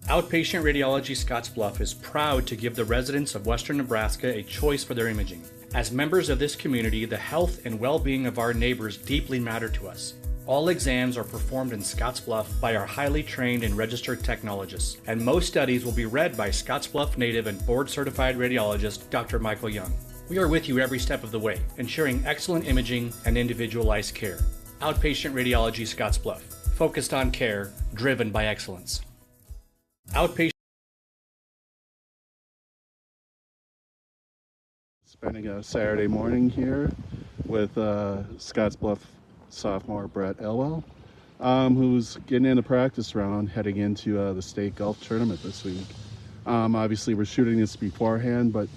Outpatient Radiology Scottsbluff is proud to give the residents of Western Nebraska a choice for their imaging. As members of this community, the health and well-being of our neighbors deeply matter to us. All exams are performed in Scottsbluff by our highly trained and registered technologists, and most studies will be read by Scottsbluff native and board-certified radiologist Dr. Michael Young. We are with you every step of the way, ensuring excellent imaging and individualized care. Outpatient Radiology Scottsbluff, focused on care, driven by excellence. Outpatient. Spending a Saturday morning here with Scotts Bluff sophomore Brett Elwell, who's getting in the practice round heading into the state golf tournament this week. Obviously, we're shooting this beforehand, but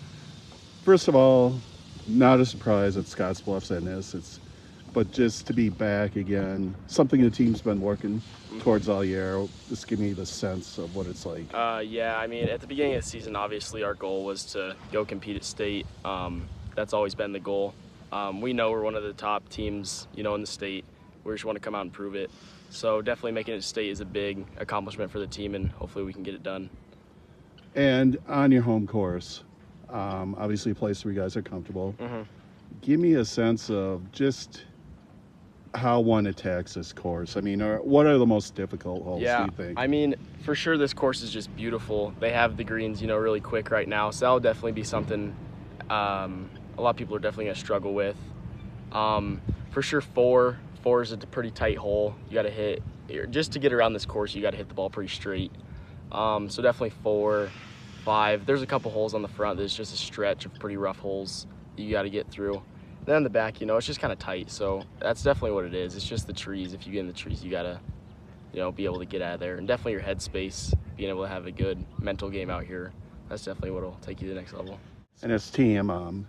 first of all, not a surprise that Scotts Bluff's in this. But just to be back again, something the team's been working towards all year. Just give me the sense of what it's like. Yeah, I mean, at the beginning of the season, obviously our goal was to go compete at state. That's always been the goal. We know we're one of the top teams, in the state. We just want to come out and prove it. So definitely making it to state is a big accomplishment for the team, and hopefully we can get it done. And on your home course, obviously a place where you guys are comfortable. Give me a sense of just how one attacks this course. I mean, what are the most difficult holes, do you think? I mean, for sure this course is just beautiful. They have the greens, really quick right now, so that'll definitely be something a lot of people are definitely going to struggle with. For sure, four is a pretty tight hole. You got to hit, just to get around this course, you got to hit the ball pretty straight. So definitely 4, 5. There's a couple holes on the front that's just a stretch of pretty rough holes that you got to get through. Then on the back, it's just kind of tight, so that's definitely what it is. It's just the trees. If you get in the trees, you gotta, be able to get out of there. And definitely your headspace, being able to have a good mental game out here, that's definitely what'll take you to the next level. And as a team,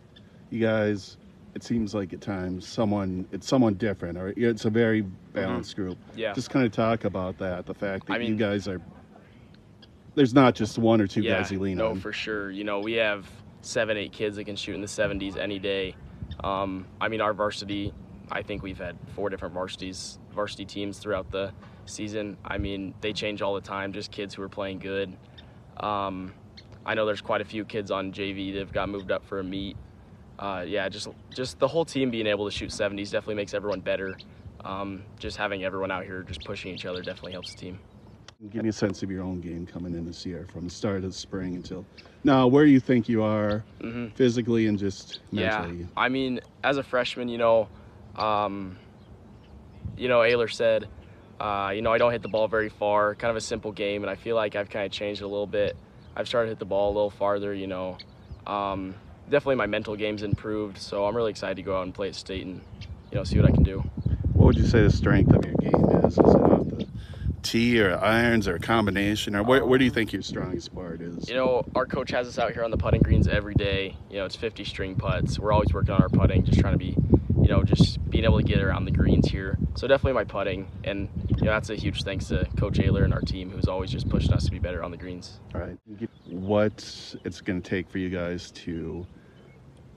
you guys, it seems like at times it's someone different, or it's a very balanced group. Yeah. Just kind of talk about that, the fact that you guys there's not just one or two guys you lean on. No, for sure. We have 7, 8 kids that can shoot in the 70s any day. I mean, our varsity, I think we've had 4 different varsity teams throughout the season. I mean, they change all the time, just kids who are playing good. I know there's quite a few kids on JV that have got moved up for a meet. Yeah, just the whole team being able to shoot 70s definitely makes everyone better. Just having everyone out here just pushing each other definitely helps the team. Give me a sense of your own game coming in this year, from the start of the spring until now, where you think you are physically and just mentally. Yeah, I mean, as a freshman, Ayler said, I don't hit the ball very far, kind of a simple game, and I feel like I've kind of changed a little bit. I've started to hit the ball a little farther, definitely my mental game's improved, so I'm really excited to go out and play at state and, see what I can do. What would you say the strength of your game is? Is it off the tee or irons or a combination, or where do you think your strongest part is? Our coach has us out here on the putting greens every day. It's 50 string putts. We're always working on our putting, just trying to be, just being able to get around the greens here. So definitely my putting, and that's a huge thanks to Coach Ayler and our team, who's always just pushing us to be better on the greens. All right. What it's going to take for you guys to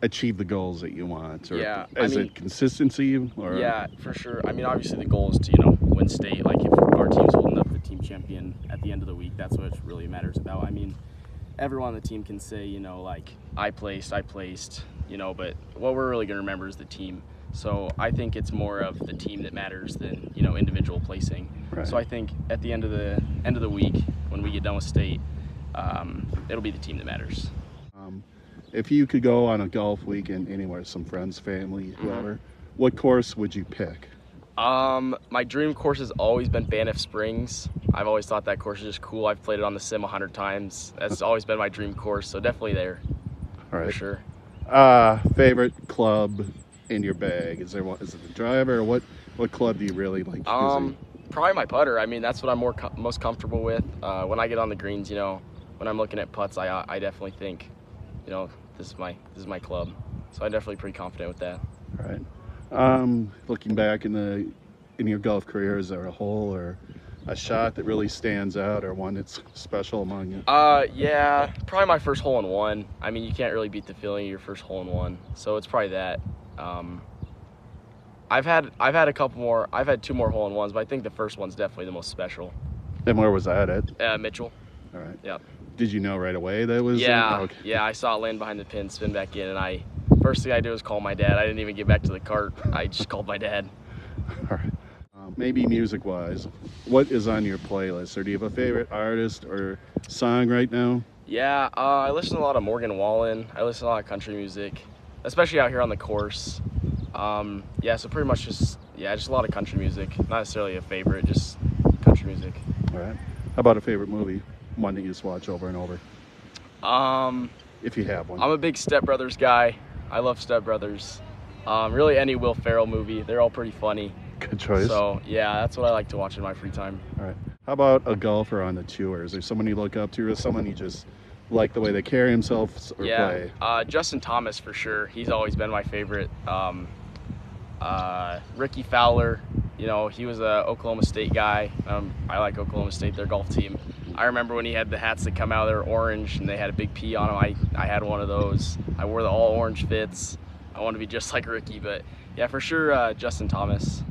achieve the goals that you want, or is it consistency? Or yeah, for sure. I mean, obviously the goal is to win state. Like, if our team's holding up the team champion at the end of the week, that's what it really matters about. I mean, everyone on the team can say, like, I placed, but what we're really going to remember is the team. So I think it's more of the team that matters than individual placing. Right. So I think at the end of the week, when we get done with state, it'll be the team that matters. If you could go on a golf weekend anywhere, some friends, family, whoever, what course would you pick? My dream course has always been Banff Springs. I've always thought that course is just cool. I've played it on the sim 100 times. That's always been my dream course, so definitely there. All right. For sure. Favorite club in your bag? Is it the driver, or what club do you really like using? Probably my putter. I mean, that's what I'm most comfortable with. When I get on the greens, when I'm looking at putts, I definitely think, this is my club. So I'm definitely pretty confident with that. All right. Looking back in your golf career, is there a hole or a shot that really stands out, or one that's special among you? Yeah, probably my first hole in one. I mean, you can't really beat the feeling of your first hole in one, so it's probably that. I've had a couple more. I've had 2 more hole in ones, but I think the first one's definitely the most special. And where was that at? Mitchell. All right. Yep. Did you know right away that it was? Yeah. Okay. Yeah, I saw it land behind the pin, spin back in, and first thing I did was call my dad. I didn't even get back to the cart. I just called my dad. All right. Maybe music-wise, what is on your playlist? Or do you have a favorite artist or song right now? Yeah, I listen to a lot of Morgan Wallen. I listen to a lot of country music, especially out here on the course. Yeah, so pretty much just a lot of country music. Not necessarily a favorite, just country music. All right. How about a favorite movie? One that you just watch over and over? If you have one. I'm a big Step Brothers guy. I love Step Brothers. Really any Will Ferrell movie. They're all pretty funny. Good choice. So yeah, that's what I like to watch in my free time. All right. How about a golfer on the tour? Is there someone you look up to, or someone you just like the way they carry themselves or play? Justin Thomas for sure. He's always been my favorite. Ricky Fowler, you know, he was a Oklahoma State guy. I like Oklahoma State, their golf team. I remember when he had the hats that come out, they were orange and they had a big P on them. I had one of those. I wore the all orange fits. I want to be just like Ricky, but yeah, for sure, Justin Thomas.